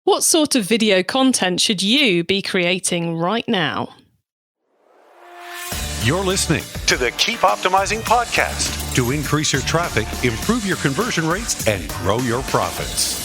What sort of video content should you be creating right now? You're listening to the Keep Optimizing podcast to increase your traffic, improve your conversion rates, and grow your profits.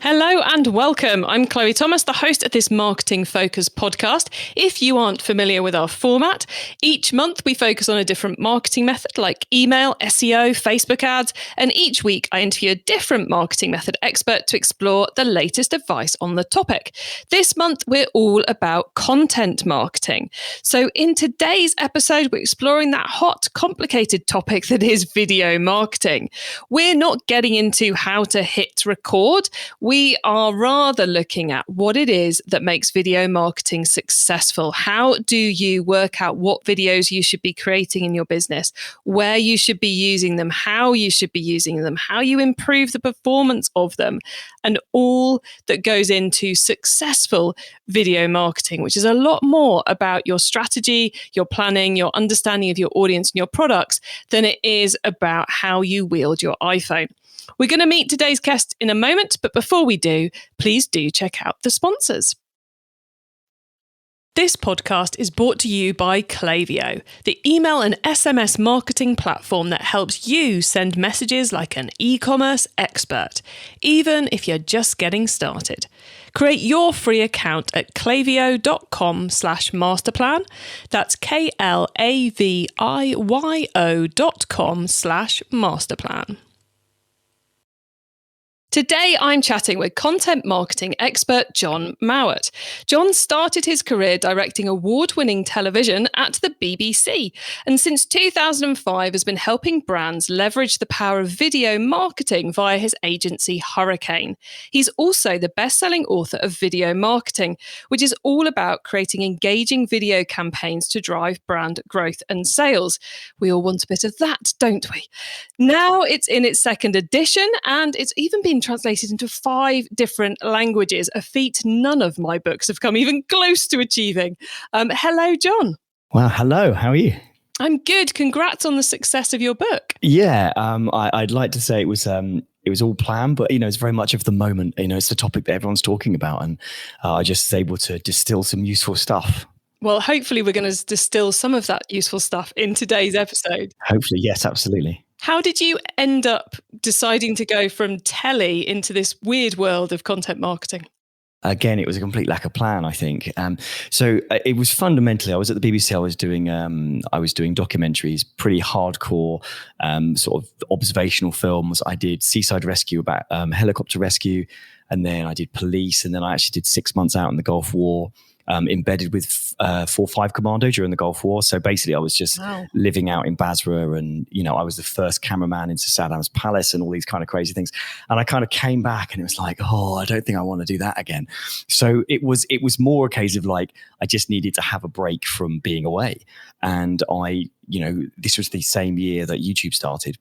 Hello and welcome. I'm Chloe Thomas, the host of this Marketing Focus podcast. If you aren't familiar with our format, each month we focus on a different marketing method like email, SEO, Facebook ads, and each week I interview a different marketing method expert to explore the latest advice on the topic. This month we're all about content marketing. So in today's episode, we're exploring that hot, complicated topic that is video marketing. We're not getting into how to hit record. We are rather looking at what it is that makes video marketing successful. How do you work out what videos you should be creating in your business, where you should be using them, how you should be using them, how you improve the performance of them, and all that goes into successful video marketing, which is a lot more about your strategy, your planning, your understanding of your audience and your products than it is about how you wield your iPhone. We're going to meet today's guest in a moment, but before we do, please do check out the sponsors. This podcast is brought to you by Klaviyo, the email and SMS marketing platform that helps you send messages like an e-commerce expert, even if you're just getting started. Create your free account at klaviyo.com/masterplan. That's klaviyo.com/masterplan. Today, I'm chatting with content marketing expert Jon Mowat. Jon started his career directing award-winning television at the BBC, and since 2005 has been helping brands leverage the power of video marketing via his agency Hurricane. He's also the best-selling author of Video Marketing, which is all about creating engaging video campaigns to drive brand growth and sales. We all want a bit of that, don't we? Now it's in its second edition, and it's even been translated into 5 different languages, a feat none of my books have come even close to achieving. Hello, Jon. Well, hello. How are you? I'm good. Congrats on the success of your book. Yeah, I'd like to say it was all planned, but it's very much of the moment. It's the topic that everyone's talking about, and I just was able to distill some useful stuff. Well, hopefully we're going to distill some of that useful stuff in today's episode. Hopefully, yes, absolutely. How did you end up deciding to go from telly into this weird world of content marketing? Again, it was a complete lack of plan, I think. So it was fundamentally, I was at the BBC, I was doing documentaries, pretty hardcore, sort of observational films. I did Seaside Rescue about helicopter rescue, and then I did police, and then I actually did 6 months out in the Gulf War. Embedded with 4-5 Commando during the Gulf War. So basically I was just living out in Basra, and, I was the first cameraman into Saddam's palace and all these kind of crazy things. And I kind of came back and it was like, I don't think I want to do that again. So it was more a case of like, I just needed to have a break from being away. And this was the same year that YouTube started.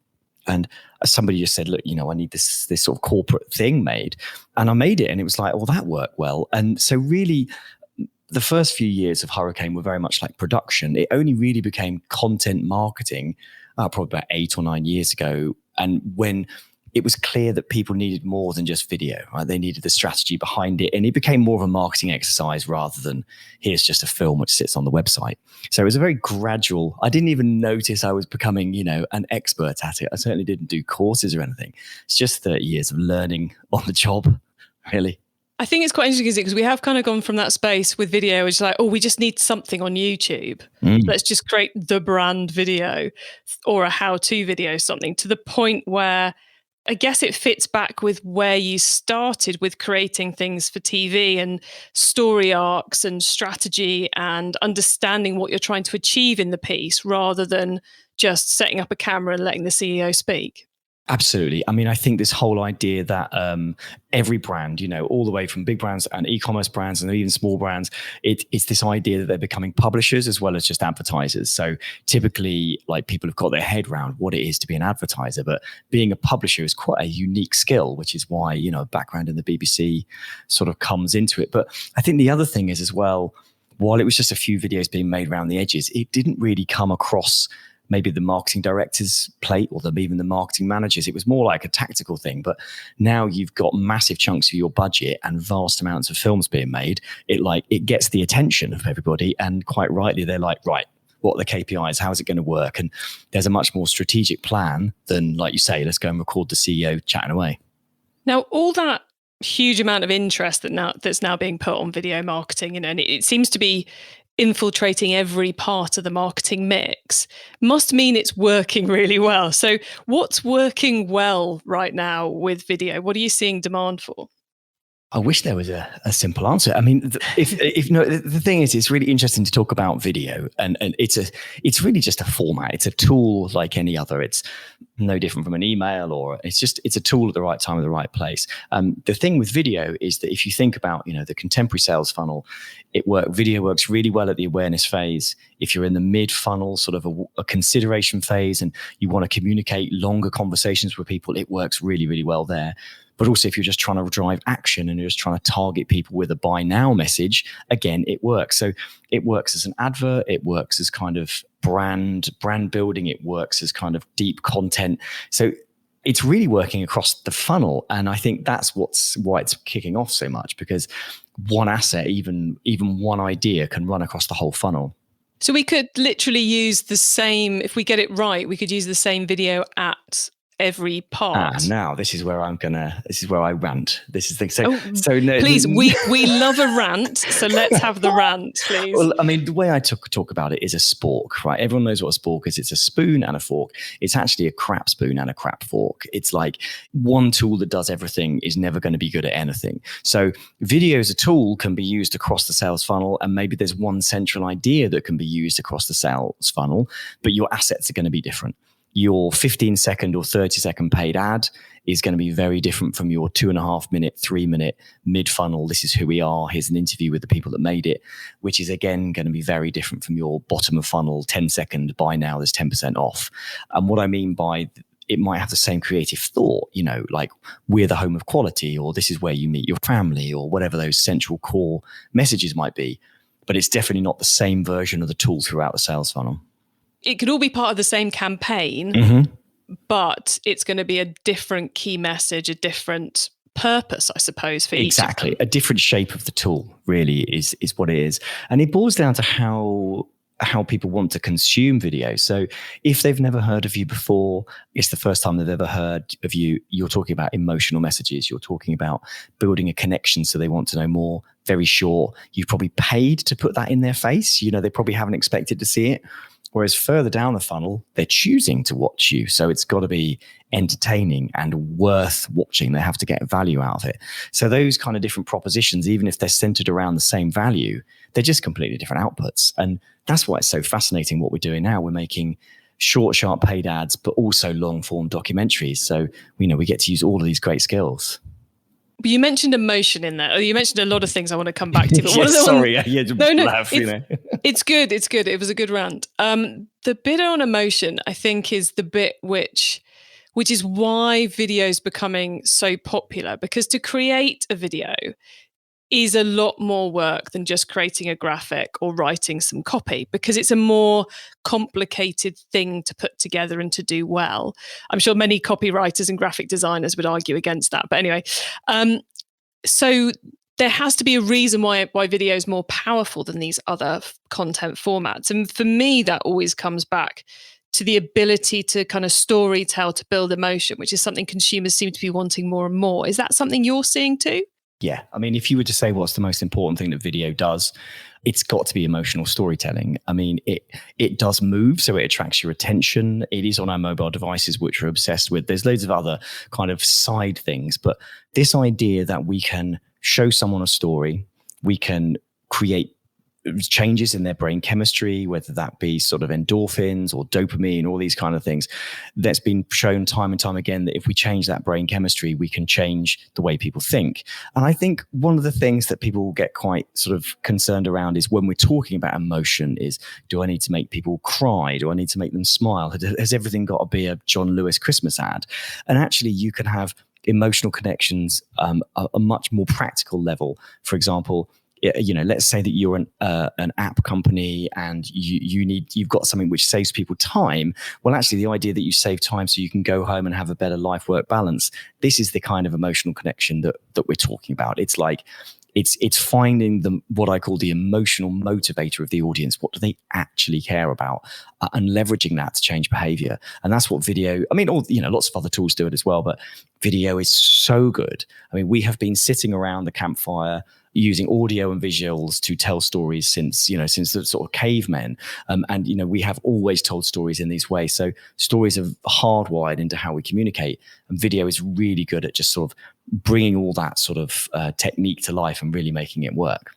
And somebody just said, look, I need this sort of corporate thing made. And I made it, and it was like, well, that worked well. And so really, the first few years of Hurricane were very much like production. It only really became content marketing probably about 8 or 9 years ago. And when it was clear that people needed more than just video, right? They needed the strategy behind it. And it became more of a marketing exercise rather than here's just a film which sits on the website. So it was a very gradual, I didn't even notice I was becoming, an expert at it. I certainly didn't do courses or anything. It's just 30 years of learning on the job, really. I think it's quite interesting because we have kind of gone from that space with video, which is like, we just need something on YouTube. Let's just create the brand video or a how-to video, something, to the point where I guess it fits back with where you started with creating things for TV and story arcs and strategy and understanding what you're trying to achieve in the piece rather than just setting up a camera and letting the CEO speak. Absolutely. I mean, I think this whole idea that every brand, all the way from big brands and e-commerce brands and even small brands, it's this idea that they're becoming publishers as well as just advertisers. So typically, like, people have got their head around what it is to be an advertiser, but being a publisher is quite a unique skill, which is why, a background in the BBC sort of comes into it. But I think the other thing is as well, while it was just a few videos being made around the edges, it didn't really come across maybe the marketing director's plate or even the marketing managers. It was more like a tactical thing. But now you've got massive chunks of your budget and vast amounts of films being made. It gets the attention of everybody. And quite rightly, they're like, right, what are the KPIs? How is it going to work? And there's a much more strategic plan than, like you say, let's go and record the CEO chatting away. Now, all that huge amount of interest that's now being put on video marketing, and it seems to be infiltrating every part of the marketing mix, must mean it's working really well. So what's working well right now with video? What are you seeing demand for? I wish there was a simple answer. I mean, the thing is, it's really interesting to talk about video, and it's really just a format. It's a tool like any other. It's no different from an email, or it's a tool at the right time, at the right place. The thing with video is that if you think about, the contemporary sales funnel, video works really well at the awareness phase. If you're in the mid funnel, sort of a consideration phase, and you want to communicate longer conversations with people, it works really, really well there. But also if you're just trying to drive action and you're just trying to target people with a buy now message, again, it works. So it works as an advert, it works as kind of brand building, it works as kind of deep content. So it's really working across the funnel. And I think that's why it's kicking off so much, because one asset, even one idea, can run across the whole funnel. So we could literally use the same, if we get it right, we could use the same video at every part. Now this is where I rant. This is the thing. Please, we love a rant, so let's have the rant, please. Well, I mean, the way I talk about it is a spork, right? Everyone knows what a spork is. It's a spoon and a fork. It's actually a crap spoon and a crap fork. It's like one tool that does everything is never going to be good at anything. So video as a tool can be used across the sales funnel, and maybe there's one central idea that can be used across the sales funnel, but your assets are going to be different. Your 15-second or 30-second paid ad is going to be very different from your 2.5-minute, 3-minute mid-funnel. This is who we are. Here's an interview with the people that made it, which is again going to be very different from your bottom of funnel 10-second buy now, there's 10% off. And what I mean by it might have the same creative thought, like we're the home of quality, or this is where you meet your family, or whatever those central core messages might be. But it's definitely not the same version of the tool throughout the sales funnel. It could all be part of the same campaign, but it's going to be a different key message, a different purpose, I suppose, for each. Exactly. A different shape of the tool really is what it is. And it boils down to how people want to consume video. So if they've never heard of you before, it's the first time they've ever heard of you, you're talking about emotional messages. You're talking about building a connection, so they want to know more. Very short. You've probably paid to put that in their face. They probably haven't expected to see it. Whereas further down the funnel, they're choosing to watch you. So it's got to be entertaining and worth watching. They have to get value out of it. So those kind of different propositions, even if they're centered around the same value, they're just completely different outputs. And that's why it's so fascinating what we're doing now. We're making short, sharp paid ads, but also long form documentaries. So, we get to use all of these great skills. You mentioned emotion in there. You mentioned a lot of things I want to come back to. But It's good. It's good. It was a good rant. The bit on emotion, I think, is the bit which is why video is becoming so popular. Because to create a video is a lot more work than just creating a graphic or writing some copy, because it's a more complicated thing to put together and to do well. I'm sure many copywriters and graphic designers would argue against that. But anyway, so there has to be a reason why video is more powerful than these other content formats. And for me, that always comes back to the ability to kind of story tell, to build emotion, which is something consumers seem to be wanting more and more. Is that something you're seeing too? Yeah. I mean, if you were to say what's the most important thing that video does, it's got to be emotional storytelling. I mean, it does move, so it attracts your attention. It is on our mobile devices, which we're obsessed with. There's loads of other kind of side things, but this idea that we can show someone a story, we can create changes in their brain chemistry, whether that be sort of endorphins or dopamine, all these kind of things. That's been shown time and time again that if we change that brain chemistry, we can change the way people think. And I think one of the things that people get quite sort of concerned around is when we're talking about emotion is, do I need to make people cry? Do I need to make them smile? Has everything got to be a John Lewis Christmas ad? And actually you can have emotional connections a much more practical level. For example, let's say that you're an app company and you've got something which saves people time. Well, actually, the idea that you save time so you can go home and have a better life-work balance. This is the kind of emotional connection that we're talking about. It's like it's finding what I call the emotional motivator of the audience. What do they actually care about, and leveraging that to change behavior. And that's what video. I mean, lots of other tools do it as well, but video is so good. I mean, we have been sitting around the campfire using audio and visuals to tell stories since the sort of cavemen. And we have always told stories in these ways. So stories are hardwired into how we communicate, and video is really good at just sort of bringing all that sort of technique to life and really making it work.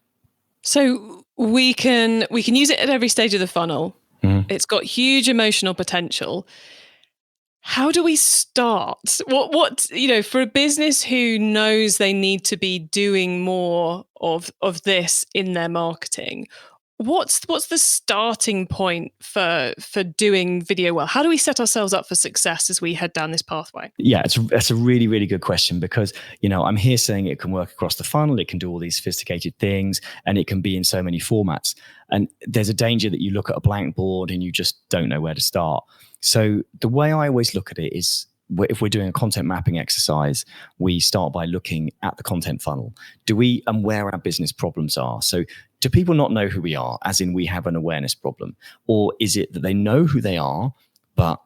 So we can use it at every stage of the funnel. Mm-hmm. It's got huge emotional potential. How do we start? What for a business who knows they need to be doing more of this in their marketing, what's the starting point for doing video well? How do we set ourselves up for success as we head down this pathway? Yeah, that's a really, really good question, because I'm here saying it can work across the funnel, it can do all these sophisticated things, and it can be in so many formats. And there's a danger that you look at a blank board and you just don't know where to start. So the way I always look at it is, if we're doing a content mapping exercise, we start by looking at the content funnel. And where our business problems are. So do people not know who we are, as in we have an awareness problem? Or is it that they know who they are, but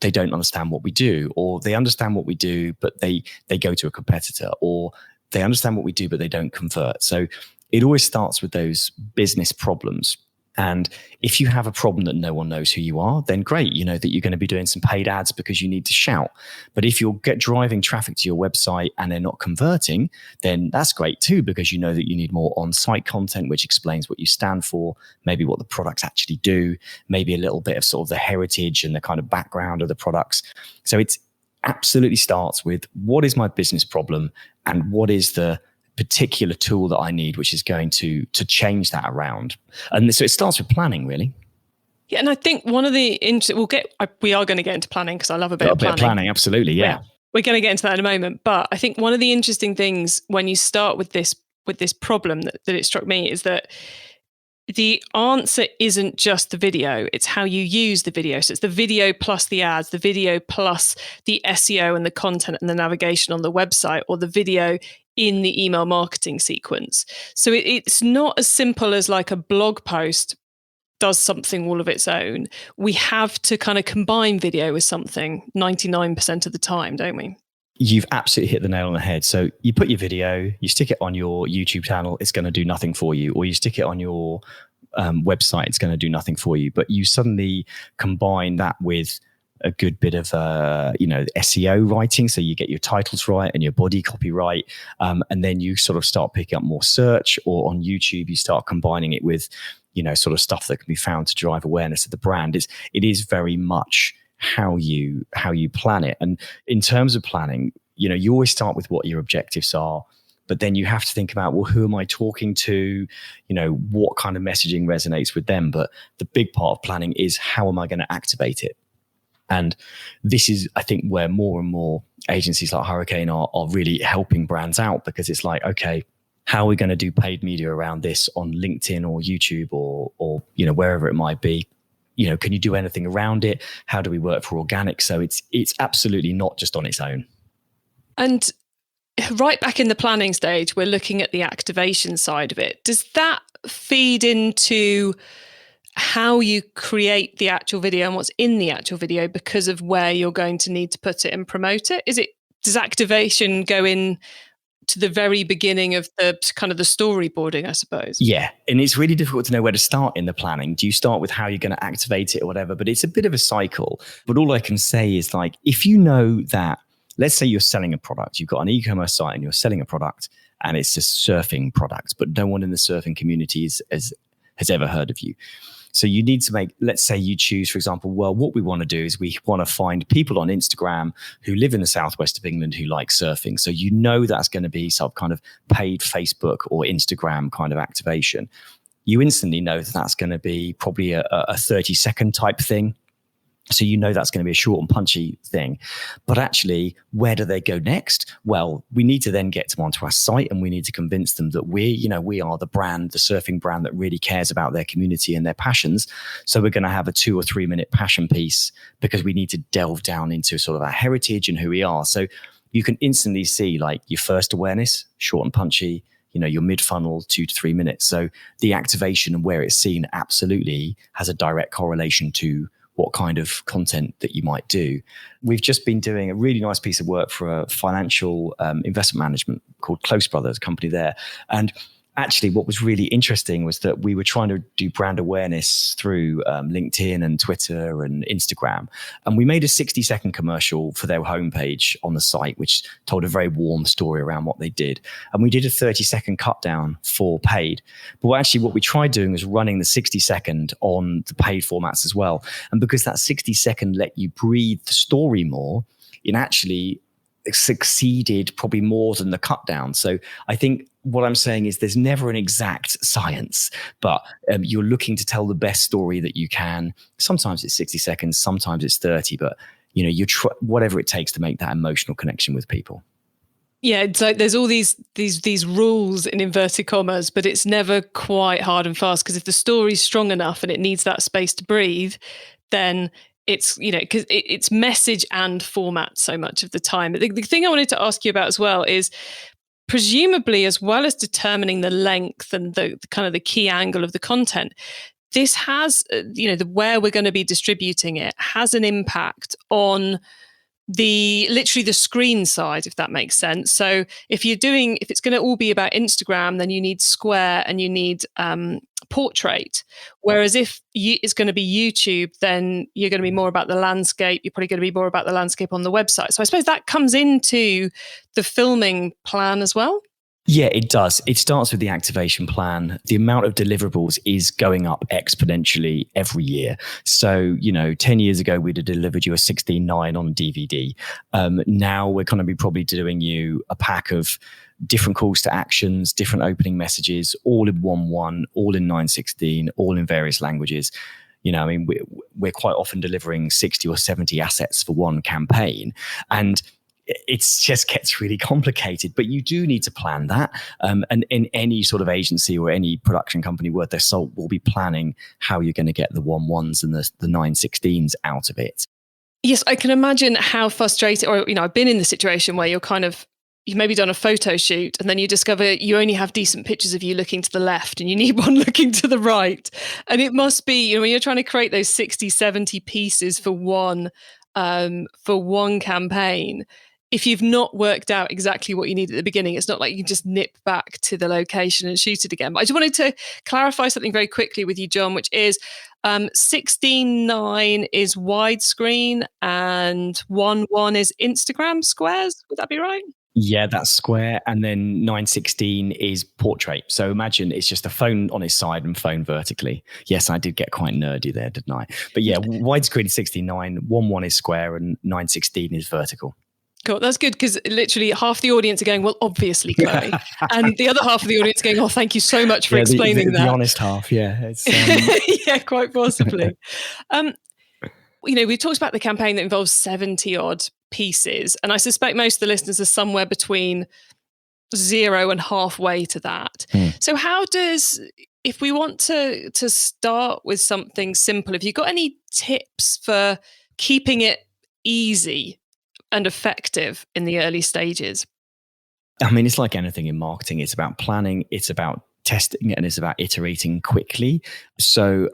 they don't understand what we do? Or they understand what we do, but they go to a competitor? Or they understand what we do, but they don't convert? So it always starts with those business problems. And if you have a problem that no one knows who you are, then great, you know that you're going to be doing some paid ads because you need to shout. But if you're driving traffic to your website and they're not converting, then that's great too, because you know that you need more on-site content, which explains what you stand for, maybe what the products actually do, maybe a little bit of sort of the heritage and the kind of background of the products. So it absolutely starts with, what is my business problem and what is the particular tool that I need, which is going to change that around. And so it starts with planning, really. Yeah, and I think one of the we are going to get into planning, because I love a bit of planning. Absolutely, yeah. We're going to get into that in a moment. But I think one of the interesting things when you start with this problem that it struck me is that the answer isn't just the video, it's how you use the video. So it's the video plus the ads, the video plus the SEO and the content and the navigation on the website, or the video in the email marketing sequence. So it's not as simple as like a blog post does something all of its own. We have to kind of combine video with something 99% of the time, don't we? You've absolutely hit the nail on the head. So you put your video, you stick it on your YouTube channel, it's going to do nothing for you. Or you stick it on your website, it's going to do nothing for you. But you suddenly combine that with a good bit of SEO writing, so you get your titles right and your body copy right, and then you sort of start picking up more search. Or on YouTube, you start combining it with sort of stuff that can be found to drive awareness of the brand. It is very much how you plan it. And in terms of planning, you always start with what your objectives are, but then you have to think about, well, who am I talking to? What kind of messaging resonates with them? But the big part of planning is, how am I going to activate it? And this is, I think, where more and more agencies like Hurricane are really helping brands out, because it's like, okay, how are we going to do paid media around this on LinkedIn or YouTube or wherever it might be? Can you do anything around it? How do we work for organic? So it's absolutely not just on its own. And right back in the planning stage, we're looking at the activation side of it. Does that feed into how you create the actual video and what's in the actual video, because of where you're going to need to put it and promote it? Does activation go in to the very beginning of the kind of the storyboarding, I suppose? Yeah. And it's really difficult to know where to start in the planning. Do you start with how you're going to activate it or whatever? But it's a bit of a cycle. But all I can say is, like, if you know that, let's say you're selling a product, you've got an e-commerce site and you're selling a product, and it's a surfing product, but no one in the surfing community has ever heard of you. So you need to let's say you choose, for example, well, what we want to do is we want to find people on Instagram who live in the southwest of England who like surfing. So that's going to be some kind of paid Facebook or Instagram kind of activation. You instantly know that that's going to be probably a 30-second type thing. So you know that's going to be a short and punchy thing. But actually, where do they go next? Well, we need to then get them onto our site, and we need to convince them that we are the brand, the surfing brand that really cares about their community and their passions. So we're going to have a 2 or 3 minute passion piece because we need to delve down into sort of our heritage and who we are. So you can instantly see like your first awareness, short and punchy, your mid funnel, 2 to 3 minutes. So the activation and where it's seen absolutely has a direct correlation to what kind of content that you might do. We've just been doing a really nice piece of work for a financial investment management called Close Brothers, company there. And actually what was really interesting was that we were trying to do brand awareness through LinkedIn and Twitter and Instagram. And we made a 60-second commercial for their homepage on the site, which told a very warm story around what they did. And we did a 30-second cut down for paid. But actually what we tried doing was running the 60-second on the paid formats as well. And because that 60-second let you breathe the story more, it actually succeeded probably more than the cut down. So I think what I'm saying is there's never an exact science, but you're looking to tell the best story that you can. Sometimes it's 60 seconds, sometimes it's 30, but you try whatever it takes to make that emotional connection with people. Yeah, so there's all these rules in inverted commas, but it's never quite hard and fast, because if the story's strong enough and it needs that space to breathe, then it's, because it's message and format so much of the time. The thing I wanted to ask you about as well is, presumably, as well as determining the length and the kind of the key angle of the content, this has, where we're going to be distributing it has an impact on literally the screen side, if that makes sense. So if it's going to all be about Instagram, then you need square and you need portrait. Whereas if it's going to be YouTube, then you're going to be more about the landscape. You're probably going to be more about the landscape on the website. So I suppose that comes into the filming plan as well. Yeah, it does. It starts with the activation plan. The amount of deliverables is going up exponentially every year. So, 10 years ago, we'd have delivered you a 16:9 on DVD. Now we're going to be probably doing you a pack of different calls to actions, different opening messages, all in 1:1, all in 9:16, all in various languages. We're quite often delivering 60 or 70 assets for one campaign. And it just gets really complicated, but you do need to plan that. And in any sort of agency or any production company worth their salt will be planning how you're going to get the 1:1s and the 9:16s out of it. Yes, I can imagine how frustrated, or, I've been in the situation where you've maybe done a photo shoot and then you discover you only have decent pictures of you looking to the left and you need one looking to the right. And it must be, when you're trying to create those 60, 70 pieces for one campaign, if you've not worked out exactly what you need at the beginning, it's not like you can just nip back to the location and shoot it again. But I just wanted to clarify something very quickly with you, Jon, which is 16:9 is widescreen and 1:1 is Instagram squares. Would that be right? Yeah, that's square. And then 9:16 is portrait. So imagine it's just a phone on its side and phone vertically. Yes, I did get quite nerdy there, didn't I? But yeah, widescreen is 16:9, 1:1 is square, and 9:16 is vertical. Cool. That's good, because literally half the audience are going, well, obviously, Chloe. And the other half of the audience going, oh, thank you so much for explaining that. The honest half, yeah. Yeah, quite possibly. We talked about the campaign that involves 70 odd pieces. And I suspect most of the listeners are somewhere between 0 and halfway to that. So if we want to start with something simple, have you got any tips for keeping it easy and effective in the early stages? I mean, it's like anything in marketing. It's about planning, it's about testing, and it's about iterating quickly. So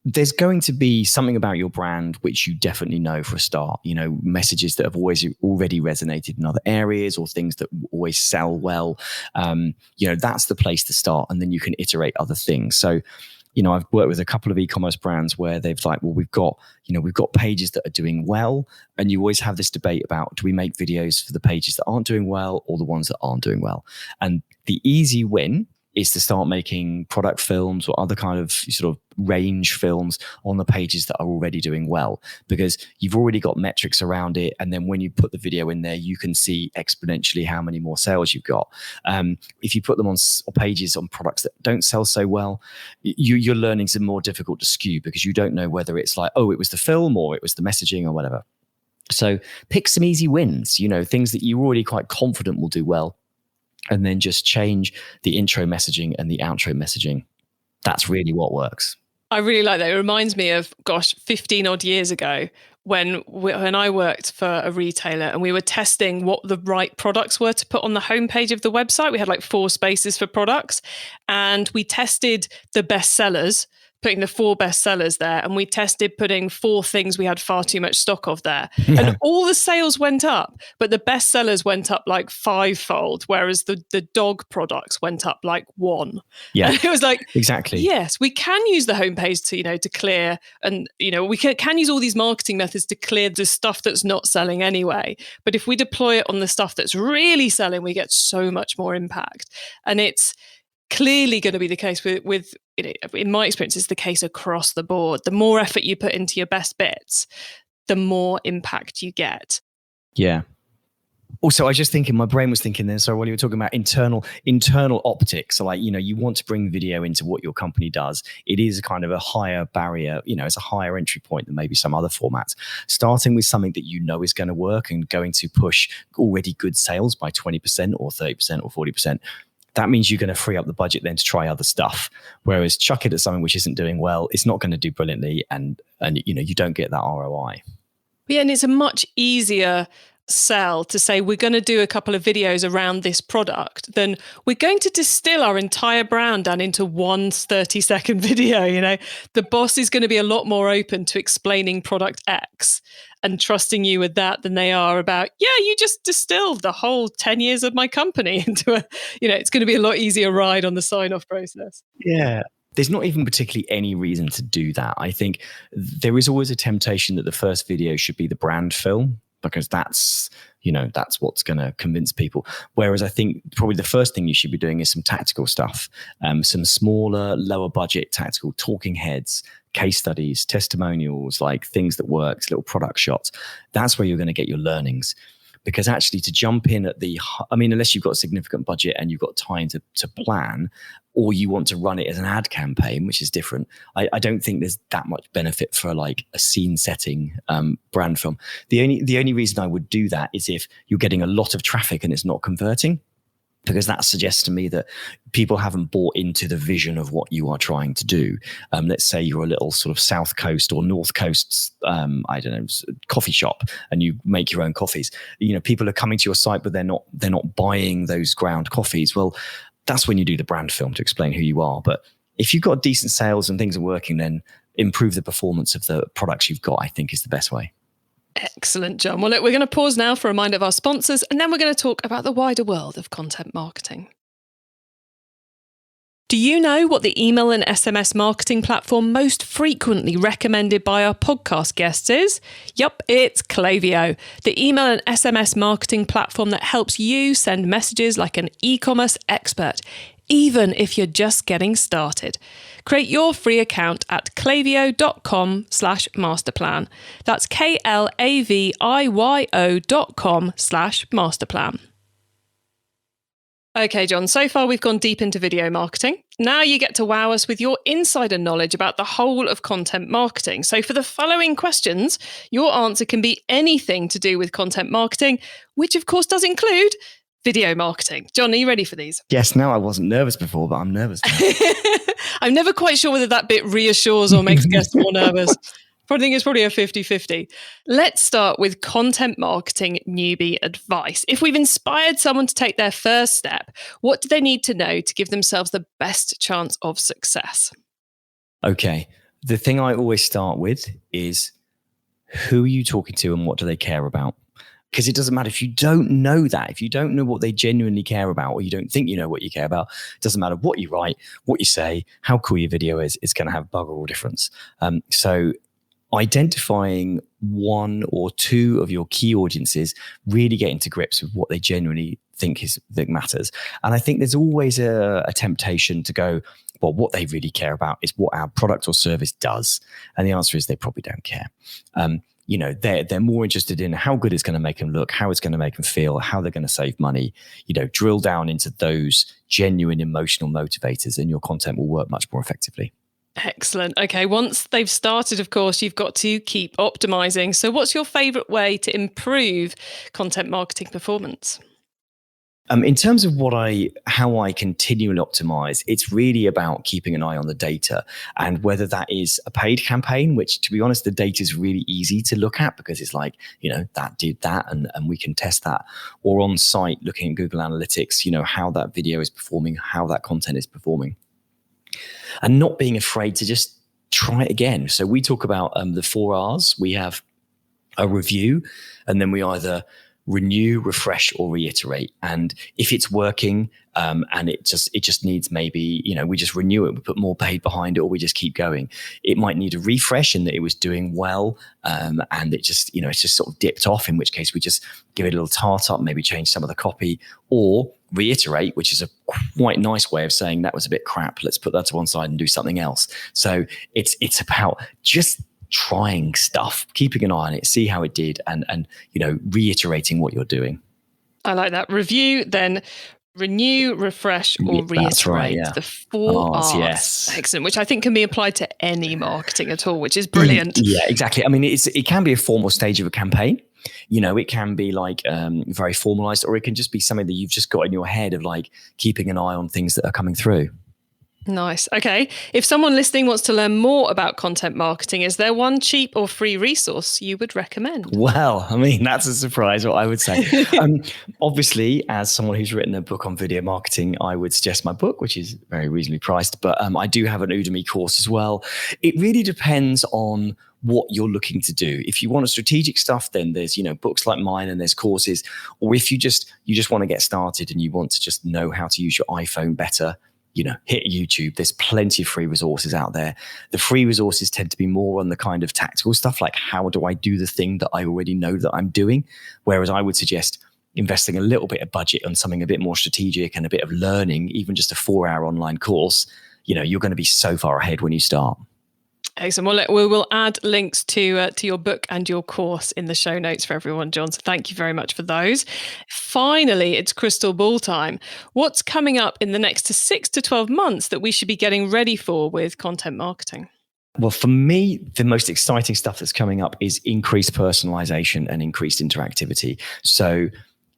there's going to be something about your brand which you definitely know for a start, messages that have already resonated in other areas, or things that always sell well. That's the place to start, and then you can iterate other things. So I've worked with a couple of e-commerce brands where they've we've got pages that are doing well. And you always have this debate about, do we make videos for the pages that aren't doing well or the ones that aren't doing well? And the easy win is to start making product films or other kind of sort of range films on the pages that are already doing well, because you've already got metrics around it. And then when you put the video in there, you can see exponentially how many more sales you've got. If you put them on pages on products that don't sell so well, your learnings are more difficult to skew, because you don't know whether it's like, oh, it was the film or it was the messaging or whatever. So pick some easy wins, things that you're already quite confident will do well, and then just change the intro messaging and the outro messaging. That's really what works. I really like that. It reminds me of, 15 odd years ago when I worked for a retailer and we were testing what the right products were to put on the homepage of the website. We had like 4 spaces for products, and we tested the best sellers, putting the 4 best sellers there, and we tested putting 4 things we had far too much stock of there. And all the sales went up, but the best sellers went up like 5-fold, whereas the dog products went up like 1. Yeah. And it was like, exactly. Yes, we can use the homepage to clear, and we can use all these marketing methods to clear the stuff that's not selling anyway. But if we deploy it on the stuff that's really selling, we get so much more impact. And it's clearly going to be the case with in my experience, it's the case across the board. The more effort you put into your best bits, the more impact you get. Yeah. Also, I was just thinking, my brain was thinking then, so while you were talking about internal optics, so like, you want to bring video into what your company does. It is kind of a higher barrier, it's a higher entry point than maybe some other formats. Starting with something that is going to work and going to push already good sales by 20% or 30% or 40%. That means you're going to free up the budget then to try other stuff. Whereas chuck it at something which isn't doing well, it's not going to do brilliantly, and you don't get that ROI. Yeah, and it's a much easier sell to say we're going to do a couple of videos around this product than we're going to distill our entire brand down into one 30-second video. The boss is going to be a lot more open to explaining product X and trusting you with that than they are about, you just distilled the whole 10 years of my company into it's going to be a lot easier ride on the sign-off process. Yeah. There's not even particularly any reason to do that. I think there is always a temptation that the first video should be the brand film, because that's what's going to convince people. Whereas I think probably the first thing you should be doing is some tactical stuff, some smaller, lower budget tactical talking heads, case studies, testimonials, like things that works, little product shots. That's where you're going to get your learnings. Because actually to jump in at unless you've got a significant budget and you've got time to plan, or you want to run it as an ad campaign, which is different, I don't think there's that much benefit for like a scene setting brand film. The only reason I would do that is if you're getting a lot of traffic and it's not converting, because that suggests to me that people haven't bought into the vision of what you are trying to do. Let's say you're a little sort of South Coast or North Coast, coffee shop, and you make your own coffees. People are coming to your site, but they're not buying those ground coffees. Well, that's when you do the brand film to explain who you are. But if you've got decent sales and things are working, then improve the performance of the products you've got, I think is the best way. Excellent, John. Well, look, we're going to pause now for a reminder of our sponsors, and then we're going to talk about the wider world of content marketing. Do you know what the email and SMS marketing platform most frequently recommended by our podcast guests is? Yup, it's Klaviyo, the email and SMS marketing platform that helps you send messages like an e-commerce expert, even if you're just getting started. Create your free account at klaviyo.com/masterplan. That's KLAVIYO.com/masterplan. Okay, John, so far we've gone deep into video marketing. Now you get to wow us with your insider knowledge about the whole of content marketing. So for the following questions, your answer can be anything to do with content marketing, which of course does include video marketing. John, are you ready for these? Yes, no, I wasn't nervous before, but I'm nervous now. I'm never quite sure whether that bit reassures or makes guests more nervous. I think it's probably a 50-50. Let's start with content marketing newbie advice. If we've inspired someone to take their first step, what do they need to know to give themselves the best chance of success? Okay. The thing I always start with is, who are you talking to and what do they care about? Because it doesn't matter if you don't know that, if you don't know what they genuinely care about, or you don't think you know what you care about, it doesn't matter what you write, what you say, how cool your video is, it's going to have bugger all difference. So identifying one or two of your key audiences, really getting to grips with what they genuinely think that matters. And I think there's always a temptation to go, well, what they really care about is what our product or service does. And the answer is they probably don't care. They're more interested in how good it's going to make them look, how it's going to make them feel, how they're going to save money. Drill down into those genuine emotional motivators, and your content will work much more effectively. Excellent. Okay, once they've started, of course, you've got to keep optimizing. So what's your favorite way to improve content marketing performance? In terms of how I continually optimize, it's really about keeping an eye on the data, and whether that is a paid campaign, which, to be honest, the data is really easy to look at because it's like, that did that and we can test that, or on site looking at Google Analytics, how that video is performing, how that content is performing, and not being afraid to just try it again. So we talk about the 4 R's. We have a review, and then we either renew, refresh, or reiterate. And if it's working and it just needs, maybe, we just renew it, we put more paid behind it, or we just keep going. It might need a refresh in that it was doing well and it just, it's just sort of dipped off, in which case we just give it a little tart up, maybe change some of the copy, or reiterate, which is a quite nice way of saying that was a bit crap, let's put that to one side and do something else. So it's about just trying stuff, keeping an eye on it, see how it did, and reiterating what you're doing. I like that. Review, then renew, refresh, or reiterate. That's right, yeah. The 4 R's. Yes. Excellent, which I think can be applied to any marketing at all, which is brilliant. Yeah, exactly. I mean, it can be a formal stage of a campaign. It can be like very formalized, or it can just be something that you've just got in your head of like keeping an eye on things that are coming through. Nice. Okay. If someone listening wants to learn more about content marketing, is there one cheap or free resource you would recommend? Well, I mean, that's a surprise, what I would say. Obviously, as someone who's written a book on video marketing, I would suggest my book, which is very reasonably priced. But I do have an Udemy course as well. It really depends on what you're looking to do. If you want a strategic stuff, then there's, books like mine, and there's courses. Or if you just want to get started and you want to just know how to use your iPhone better, hit YouTube. There's plenty of free resources out there. The free resources tend to be more on the kind of tactical stuff, like how do I do the thing that I already know that I'm doing? Whereas I would suggest investing a little bit of budget on something a bit more strategic and a bit of learning, even just a 4-hour online course. You're going to be so far ahead when you start. Excellent. Well, we will add links to your book and your course in the show notes for everyone, Jon. So thank you very much for those. Finally, it's crystal ball time. What's coming up in the next 6 to 12 months that we should be getting ready for with content marketing? Well, for me, the most exciting stuff that's coming up is increased personalization and increased interactivity. So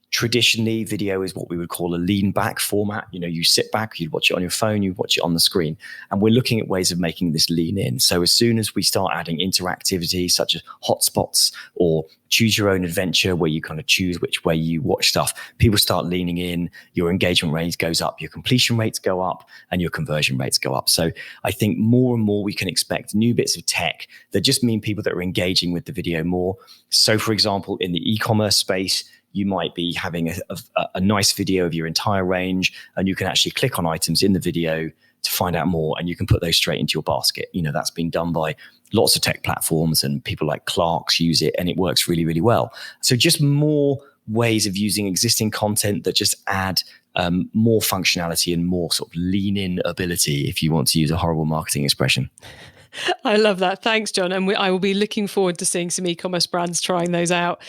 traditionally, video is what we would call a lean back format. You sit back, you'd watch it on your phone, you watch it on the screen. And we're looking at ways of making this lean in. So as soon as we start adding interactivity, such as hotspots or choose your own adventure, where you kind of choose which way you watch stuff, people start leaning in, your engagement rates goes up, your completion rates go up, and your conversion rates go up. So I think more and more we can expect new bits of tech that just mean people that are engaging with the video more. So for example, in the e-commerce space, you might be having a nice video of your entire range, and you can actually click on items in the video to find out more, and you can put those straight into your basket. That's been done by lots of tech platforms, and people like Clark's use it, and it works really, really well. So just more ways of using existing content that just add more functionality and more sort of lean-in ability, if you want to use a horrible marketing expression. I love that. Thanks, Jon. And I will be looking forward to seeing some e-commerce brands trying those out.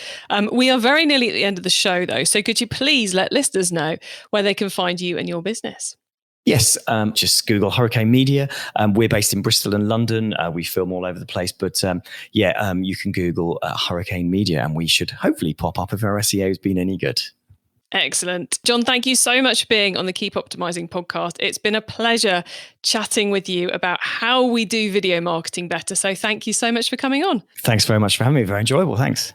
We are very nearly at the end of the show, though. So could you please let listeners know where they can find you and your business? Yes, just Google Hurricane Media. We're based in Bristol and London. We film all over the place. But you can Google Hurricane Media, and we should hopefully pop up if our SEO has been any good. Excellent. Jon, thank you so much for being on the Keep Optimizing podcast. It's been a pleasure chatting with you about how we do video marketing better. So thank you so much for coming on. Thanks very much for having me. Very enjoyable. Thanks.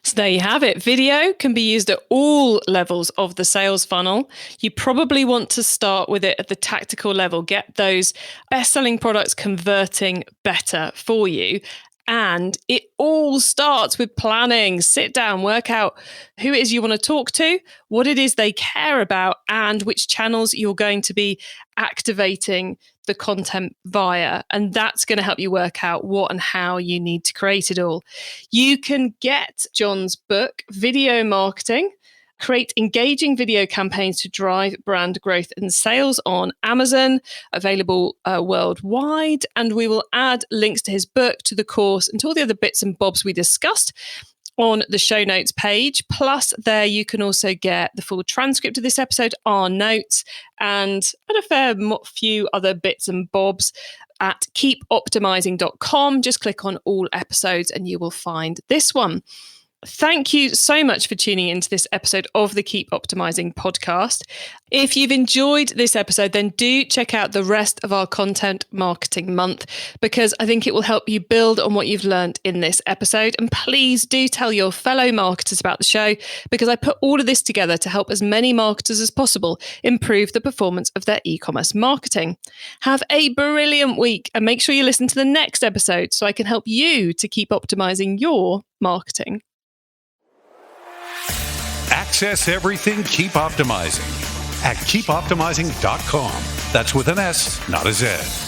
So there you have it. Video can be used at all levels of the sales funnel. You probably want to start with it at the tactical level. Get those best-selling products converting better for you. And it all starts with planning. Sit down, work out who it is you want to talk to, what it is they care about, and which channels you're going to be activating the content via. And that's going to help you work out what and how you need to create it all. You can get Jon's book, Video Marketing, create engaging video campaigns to drive brand growth and sales on Amazon, available worldwide. And we will add links to his book, to the course, and to all the other bits and bobs we discussed on the show notes page. Plus, there you can also get the full transcript of this episode, our notes, and a fair few other bits and bobs at keepoptimizing.com. Just click on all episodes and you will find this one. Thank you so much for tuning into this episode of the Keep Optimizing podcast. If you've enjoyed this episode, then do check out the rest of our content marketing month, because I think it will help you build on what you've learned in this episode. And please do tell your fellow marketers about the show, because I put all of this together to help as many marketers as possible improve the performance of their e-commerce marketing. Have a brilliant week, and make sure you listen to the next episode so I can help you to keep optimizing your marketing. Access everything Keep Optimizing at keepoptimizing.com. That's with an S, not a Z.